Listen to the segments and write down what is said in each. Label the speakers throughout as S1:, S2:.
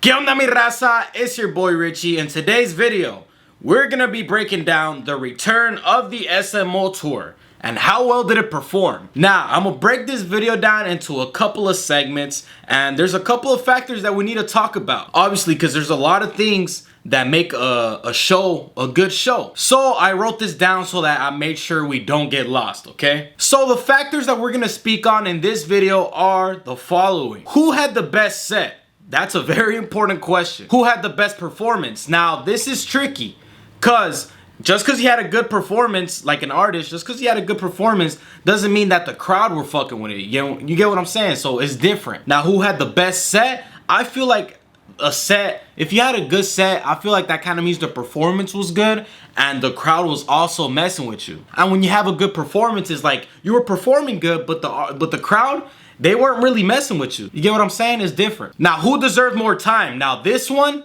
S1: ¿Qué onda mi raza? It's your boy Richie. In today's video, we're gonna be breaking down the return of the SMO tour and how well did it perform. Now, I'm gonna break this video down into a couple of segments, and there's a couple of factors that we need to talk about. Obviously, because there's a lot of things that make a show a good show. So I wrote this down so that I made sure we don't get lost, okay? So the factors that we're gonna speak on in this video are the following. Who had the best set? That's a very important question. Who had the best performance? Now, this is tricky, because just because he had a good performance, like an artist, just because he had a good performance doesn't mean that the crowd were fucking with it. You get what I'm saying? So it's different. Now, who had the best set? I feel like a set, if you had a good set, I feel like that kind of means the performance was good and the crowd was also messing with you. And when you have a good performance, it's like you were performing good, but the crowd, they weren't really messing with you. You get what I'm saying? It's different. Now, who deserved more time? Now, this one's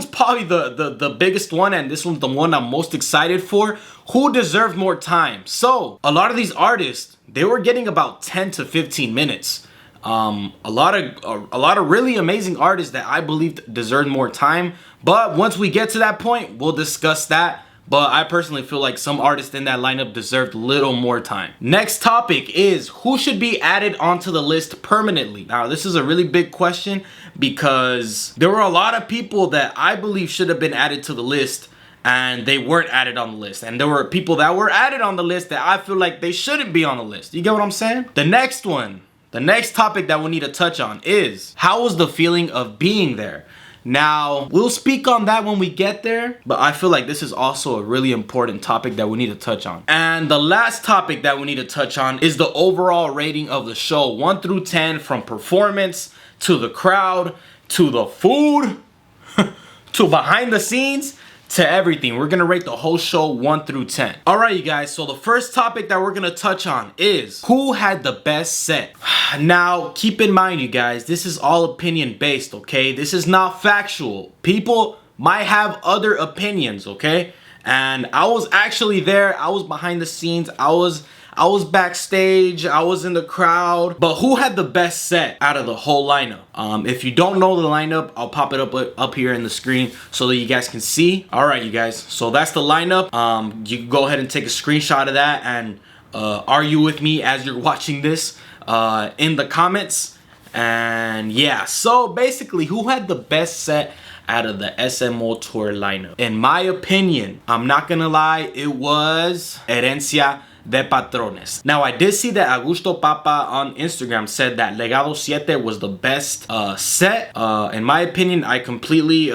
S1: probably the biggest one, and this one's the one I'm most excited for. Who deserved more time? So, a lot of these artists, they were getting about 10 to 15 minutes. A lot of really amazing artists that I believe deserved more time. But once we get to that point, we'll discuss that. But I personally feel like some artists in that lineup deserved a little more time. Next topic is who should be added onto the list permanently. Now, this is a really big question because there were a lot of people that I believe should have been added to the list and they weren't added on the list. And there were people that were added on the list that I feel like they shouldn't be on the list. You get what I'm saying? The next topic that we need to touch on is how was the feeling of being there? Now, we'll speak on that when we get there, but I feel like this is also a really important topic that we need to touch on. And the last topic that we need to touch on is the overall rating of the show, 1 through 10, from performance to the crowd to the food to behind the scenes to everything. We're gonna rate the whole show 1 through 10. All right, you guys, so the first topic that we're gonna touch on is who had the best set. Now, keep in mind, you guys, this is all opinion based, okay? This is not factual. People might have other opinions, okay? And I was actually there. I was behind the scenes. I was backstage, I was in the crowd, but who had the best set out of the whole lineup? If you don't know the lineup, I'll pop it up here in the screen so that you guys can see. All right, you guys, so that's the lineup. You can go ahead and take a screenshot of that and argue with me as you're watching this in the comments. And yeah, so basically, who had the best set out of the SMO tour lineup? In my opinion, I'm not gonna lie, it was Herencia de Patrones. Now, I did see that Augusto Papa on Instagram said that Legado 7 was the best set. In my opinion, I completely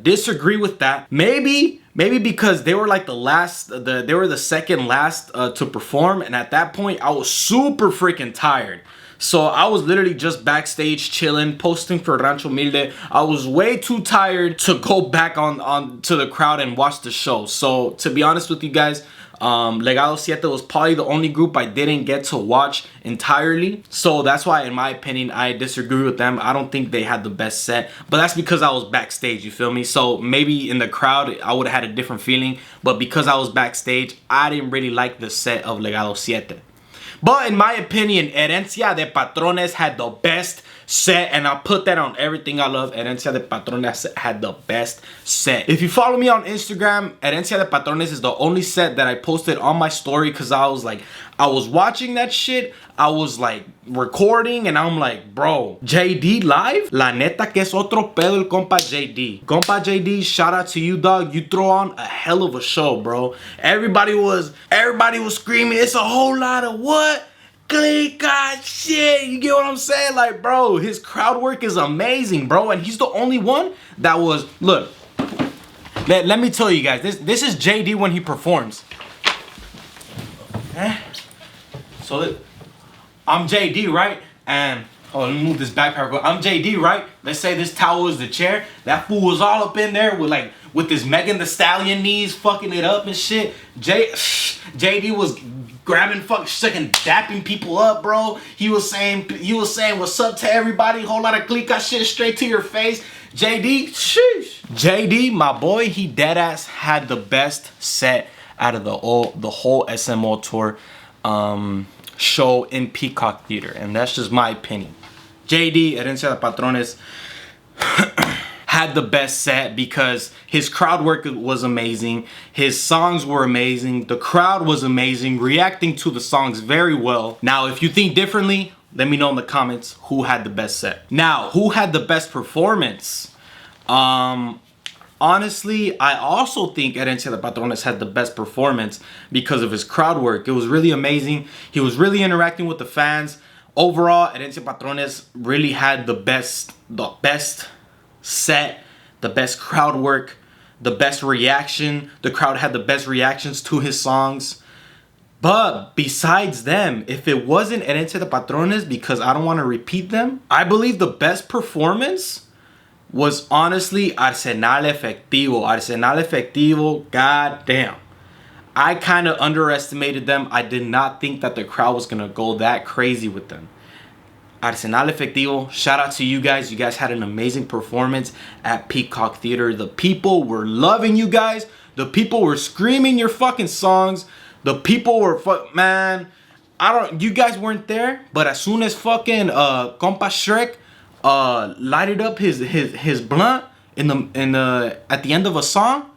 S1: disagree with that. Maybe because they were like they were the second last to perform, and at that point, I was super freaking tired. So I was literally just backstage chilling, posting for Rancho Humilde. I was way too tired to go back on to the crowd and watch the show. So to be honest with you guys, Legado 7 was probably the only group I didn't get to watch entirely. So that's why, in my opinion, I disagree with them. I don't think they had the best set, but that's because I was backstage, you feel me? So maybe in the crowd, I would have had a different feeling, but because I was backstage, I didn't really like the set of Legado 7. But in my opinion, Herencia de Patrones had the best set, and I'll put that on everything I love. Herencia de Patrones had the best set. If you follow me on Instagram, Herencia de Patrones is the only set that I posted on my story, because I was watching that shit, I was like recording, and I'm like, bro, JD live? La neta que es otro pedo el compa JD. Compa JD, shout out to you, dog. You throw on a hell of a show, bro. Everybody was screaming, it's a whole lot of what? PEACOCK shit, you get what I'm saying? Like, bro, his crowd work is amazing, bro, and he's the only one that was, look, let me tell you guys, this is JD when he performs. Okay? So, I'm JD, right? And, let me move this back. I'm JD, right? Let's say this towel is the chair. That fool was all up in there with his Megan Thee Stallion knees fucking it up and shit. JD was grabbing fucking dapping people up, bro. He was saying what's up to everybody, whole lot of PEACOCK shit straight to your face. JD, sheesh. JD, my boy, he deadass had the best set out of the whole SMO tour show in PEACOCK Theater, and that's just my opinion. JD, Herencia de Patrones, had the best set because his crowd work was amazing. His songs were amazing. The crowd was amazing, reacting to the songs very well. Now, if you think differently, let me know in the comments who had the best set. Now, who had the best performance? Honestly, I also think Herencia de Patrones had the best performance because of his crowd work. It was really amazing. He was really interacting with the fans. Overall, Herencia Patrones really had the best set, the best crowd work, the best reaction. The crowd had the best reactions to his songs. But besides them, if it wasn't Herencia de Patrones, because I don't want to repeat them, I believe the best performance was honestly Arsenal Efectivo. Arsenal Efectivo, goddamn. I kind of underestimated them. I did not think that the crowd was going to go that crazy with them. Arsenal Efectivo, shout out to you guys. You guys had an amazing performance at Peacock Theater. The people were loving you guys. The people were screaming your fucking songs. The people were man. You guys weren't there, but as soon as fucking Compa Shrek lighted up his blunt at the end of a song,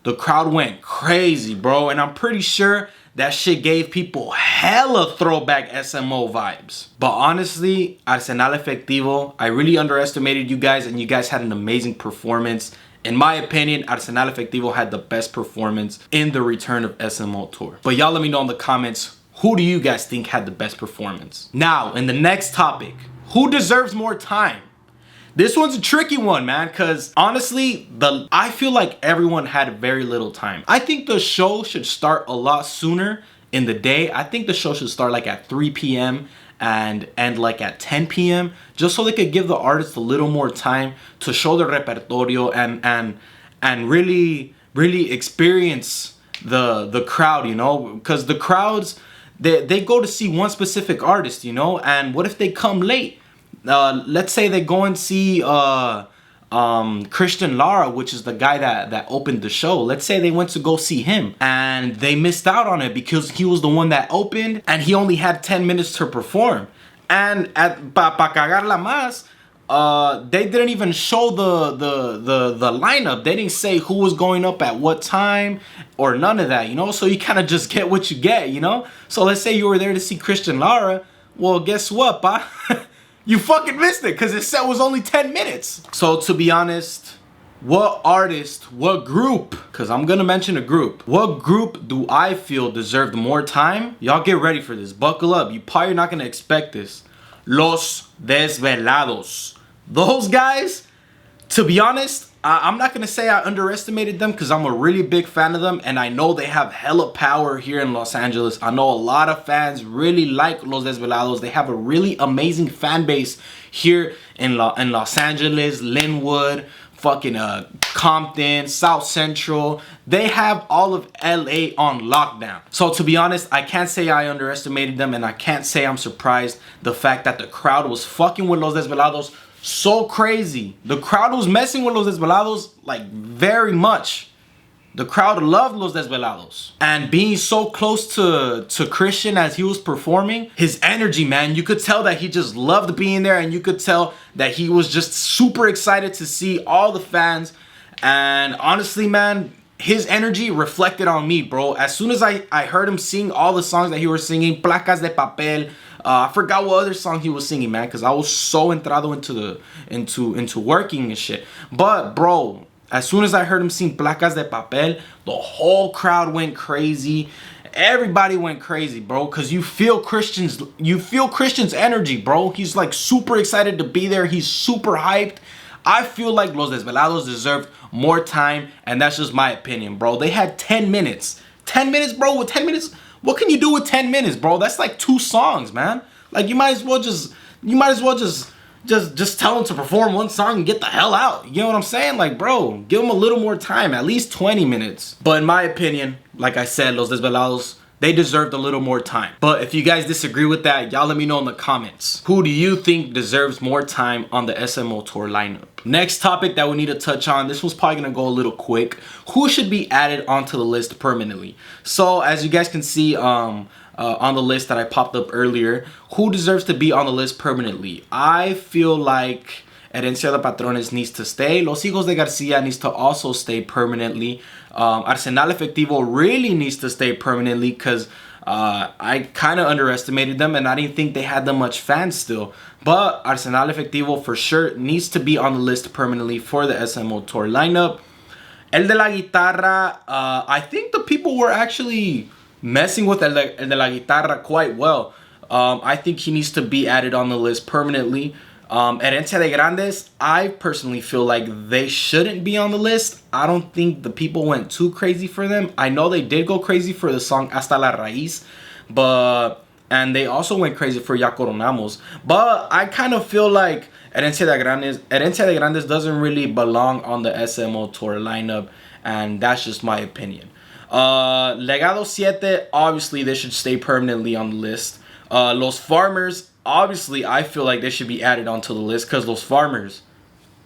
S1: the crowd went crazy, bro. And I'm pretty sure that shit gave people hella throwback SMO vibes. But honestly, Arsenal Efectivo, I really underestimated you guys, and you guys had an amazing performance. In my opinion, Arsenal Efectivo had the best performance in the return of SMO Tour. But y'all let me know in the comments, who do you guys think had the best performance? Now, in the next topic, who deserves more time? This one's a tricky one, man, because honestly, I feel like everyone had very little time. I think the show should start a lot sooner in the day. I think the show should start like at 3 p.m. and end like at 10 p.m. just so they could give the artists a little more time to show their repertorio and really experience the crowd, you know, because the crowds, they go to see one specific artist, you know, and what if they come late? Let's say they go and see Christian Lara, which is the guy that opened the show. Let's say they went to go see him and they missed out on it because he was the one that opened and he only had 10 minutes to perform. And at Pa Cagarla Más, they didn't even show the lineup. They didn't say who was going up at what time or none of that, you know? So you kind of just get what you get, you know? So let's say you were there to see Christian Lara. Well, guess what, pa? You fucking missed it because his set was only 10 minutes. So to be honest, what artist, what group, because I'm going to mention a group, what group do I feel deserved more time? Y'all get ready for this. Buckle up. You probably not going to expect this. Los Desvelados. Those guys, to be honest, I'm not going to say I underestimated them because I'm a really big fan of them. And I know they have hella power here in Los Angeles. I know a lot of fans really like Los Desvelados. They have a really amazing fan base here in Los Angeles, Linwood, fucking Compton, South Central. They have all of LA on lockdown. So to be honest, I can't say I underestimated them, and I can't say I'm surprised the fact that the crowd was fucking with Los Desvelados so crazy. The crowd was messing with Los Desvelados like very much. The crowd loved Los Desvelados. And being so close to Christian as he was performing, his energy, man, you could tell that he just loved being there, and you could tell that he was just super excited to see all the fans. And honestly, man, his energy reflected on me, bro. As soon as I heard him sing all the songs that he was singing, Placas de Papel, I forgot what other song he was singing, man, because I was so entrado into working and shit. But bro, as soon as I heard him sing Placas de Papel, the whole crowd went crazy. Everybody went crazy, bro, because you feel Christian's energy, bro. He's like super excited to be there. He's super hyped. I feel like Los Desvelados deserved more time, and that's just my opinion, bro. They had 10 minutes. 10 minutes, bro. With 10 minutes, what can you do with 10 minutes, bro? That's like 2 songs, man. Like you might as well just tell them to perform one song and get the hell out. You know what I'm saying? Like, bro, give them a little more time, at least 20 minutes. But in my opinion, like I said, Los Desvelados, they deserved a little more time. But if you guys disagree with that, y'all let me know in the comments. Who do you think deserves more time on the SMO Tour lineup? Next topic that we need to touch on, this one's probably gonna go a little quick. Who should be added onto the list permanently? So as you guys can see on the list that I popped up earlier, who deserves to be on the list permanently? I feel like Herencia de Patrones needs to stay. Los Hijos de Garcia needs to also stay permanently. Arsenal Efectivo really needs to stay permanently because I kind of underestimated them and I didn't think they had that much fans still. But Arsenal Efectivo for sure needs to be on the list permanently for the SMO Tour lineup. El de la Guitarra, I think the people were actually messing with El de la Guitarra quite well. I think he needs to be added on the list permanently. Herencia de Grandes, I personally feel like they shouldn't be on the list. I don't think the people went too crazy for them. I know they did go crazy for the song Hasta la Raíz, and they also went crazy for Ya Coronamos. But I kind of feel like Herencia de Grandes doesn't really belong on the SMO Tour lineup, and that's just my opinion. Legado 7, obviously they should stay permanently on the list. Los Farmers, obviously I feel like they should be added onto the list because Los Farmers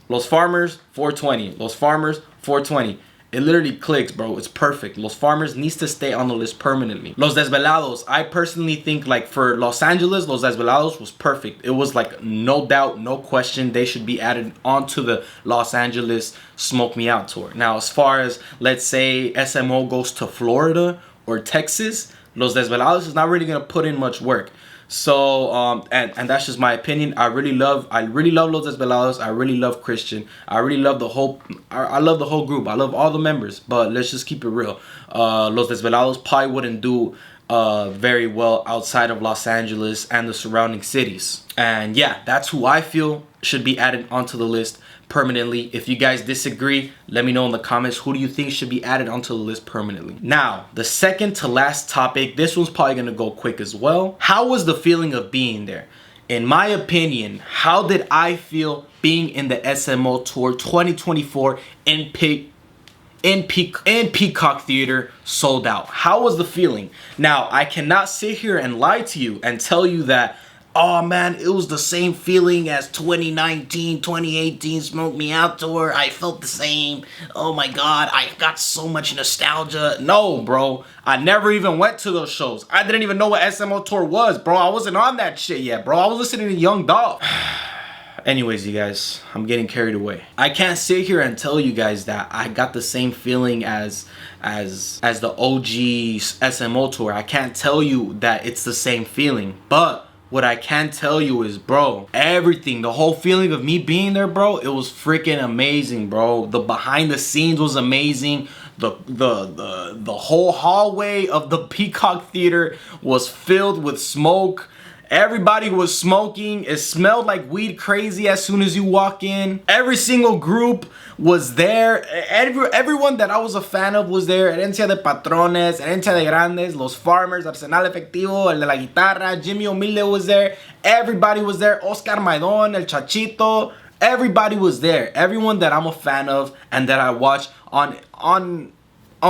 S1: 420. Los Farmers 420. It literally clicks, bro. It's perfect. Los Farmers needs to stay on the list permanently. Los Desvelados, I personally think like for Los Angeles, Los Desvelados was perfect. It was like no doubt, no question, they should be added onto the Los Angeles Smoke Me Out tour. Now, as far as let's say SMO goes to Florida or Texas, Los Desvelados is not really gonna put in much work. So and that's just my opinion. I really love Los Desvelados. I really love Christian. I really love the whole I love the whole group. I love all the members, but let's just keep it real. Los Desvelados probably wouldn't do very well outside of Los Angeles and the surrounding cities. And yeah, that's who I feel should be added onto the list permanently. If you guys disagree, let me know in the comments. Who do you think should be added onto the list permanently? Now, the second to last topic, this one's probably gonna go quick as well. How was the feeling of being there? In my opinion, how did I feel being in the SMO Tour 2024 in Peacock Theater sold out? How was the feeling? Now, I cannot sit here and lie to you and tell you that, oh man, it was the same feeling as 2019, 2018 Smoke Me Out Tour. I felt the same. Oh my god, I got so much nostalgia. No, bro. I never even went to those shows. I didn't even know what SMO Tour was, bro. I wasn't on that shit yet, bro. I was listening to Young Dolph. Anyways, you guys, I'm getting carried away. I can't sit here and tell you guys that I got the same feeling as the OG SMO Tour. I can't tell you that it's the same feeling, but what I can tell you is, bro, everything, the whole feeling of me being there, bro, it was freaking amazing, bro. The behind the scenes was amazing. The whole hallway of the Peacock Theater was filled with smoke. Everybody was smoking. It smelled like weed crazy as soon as you walk in. Every single group was there. Everyone that I was a fan of was there. Herencia de Patrones, Herencia de Grandes, Los Farmers, Arsenal Efectivo, El de la Guitarra, Jimmy Humilde was there. Everybody was there. Oscar Maidon, El Chachito. Everybody was there. Everyone that I'm a fan of and that I watch on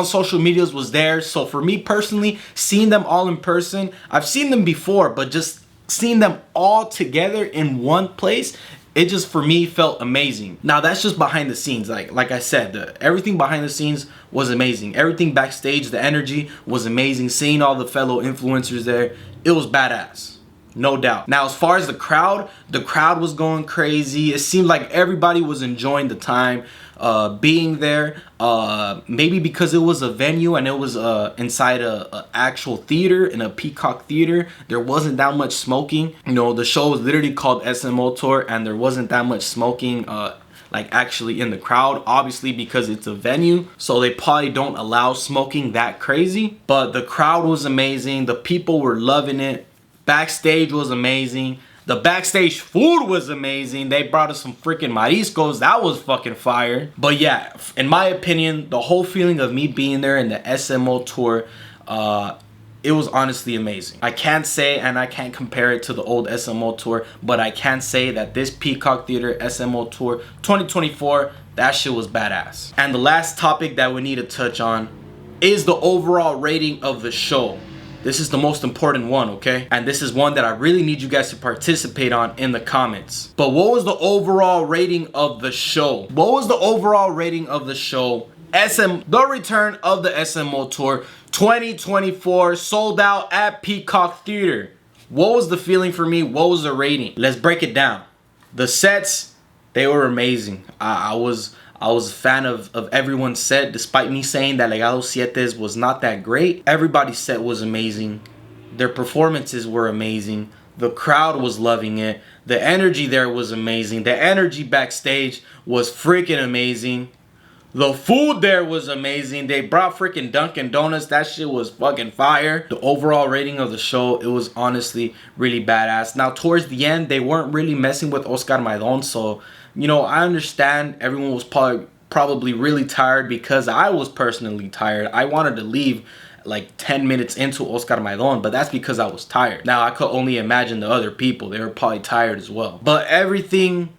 S1: social medias was there. So for me personally, seeing them all in person, I've seen them before, but just seeing them all together in one place, it just for me felt amazing. Now that's just behind the scenes. Like I said, everything behind the scenes was amazing. Everything backstage, the energy was amazing. Seeing all the fellow influencers there, it was badass. No doubt. Now, as far as the crowd was going crazy. It seemed like everybody was enjoying the time being there. Maybe because it was a venue and it was inside a actual theater, in a Peacock Theater. There wasn't that much smoking. You know, the show was literally called SMO Tour, and there wasn't that much smoking like actually in the crowd, obviously because it's a venue, so they probably don't allow smoking that crazy. But the crowd was amazing. The people were loving it. Backstage was amazing. The backstage food was amazing. They brought us some freaking mariscos. That was fucking fire. But yeah, in my opinion, the whole feeling of me being there in the SMO Tour, it was honestly amazing. I can't say, and I can't compare it to the old SMO Tour, but I can say that this Peacock Theater SMO Tour 2024, that shit was badass. And the last topic that we need to touch on is the overall rating of the show. This is the most important one, okay? And this is one that I really need you guys to participate on in the comments. But what was the overall rating of the show? What was the overall rating of the show? The return of the SMO Tour 2024, sold out at Peacock Theater. What was the feeling for me? What was the rating? Let's break it down. The sets, They were amazing. I was a fan of everyone's set, despite me saying that Legado Siete's was not that great. Everybody's set was amazing. Their performances were amazing. The crowd was loving it. The energy there was amazing. The energy backstage was freaking amazing. The food there was amazing. They brought freaking Dunkin' Donuts. That shit was fucking fire. The overall rating of the show, it was honestly really badass. Now, towards the end, they weren't really messing with Oscar Maidon. So, you know, I understand everyone was probably really tired, because I was personally tired. I wanted to leave like 10 minutes into Oscar Maidon, but that's because I was tired. Now, I could only imagine the other people. They were probably tired as well. But everything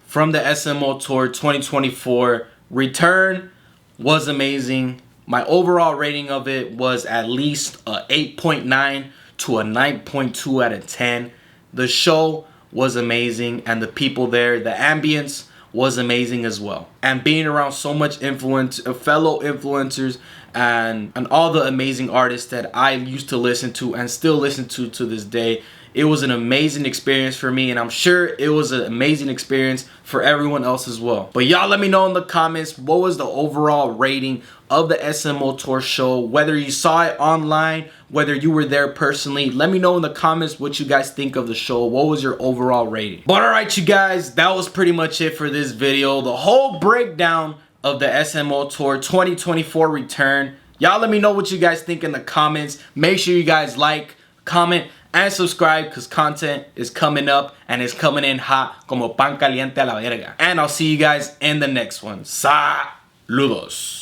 S1: from the SMO Tour 2024 return was amazing. My overall rating of it was at least a 8.9 to a 9.2 out of 10. The show was amazing, and the people there, the ambience was amazing as well. And being around so much fellow influencers and all the amazing artists that I used to listen to and still listen to this day, it was an amazing experience for me, and I'm sure it was an amazing experience for everyone else as well. But y'all let me know in the comments, what was the overall rating of the SMO Tour show? Whether you saw it online, whether you were there personally, let me know in the comments what you guys think of the show. What was your overall rating? But alright, you guys, that was pretty much it for this video. The whole breakdown of the SMO Tour 2024 return. Y'all let me know what you guys think in the comments. Make sure you guys like, comment, and subscribe, because content is coming up and it's coming in hot como pan caliente a la verga. And I'll see you guys in the next one. Saludos.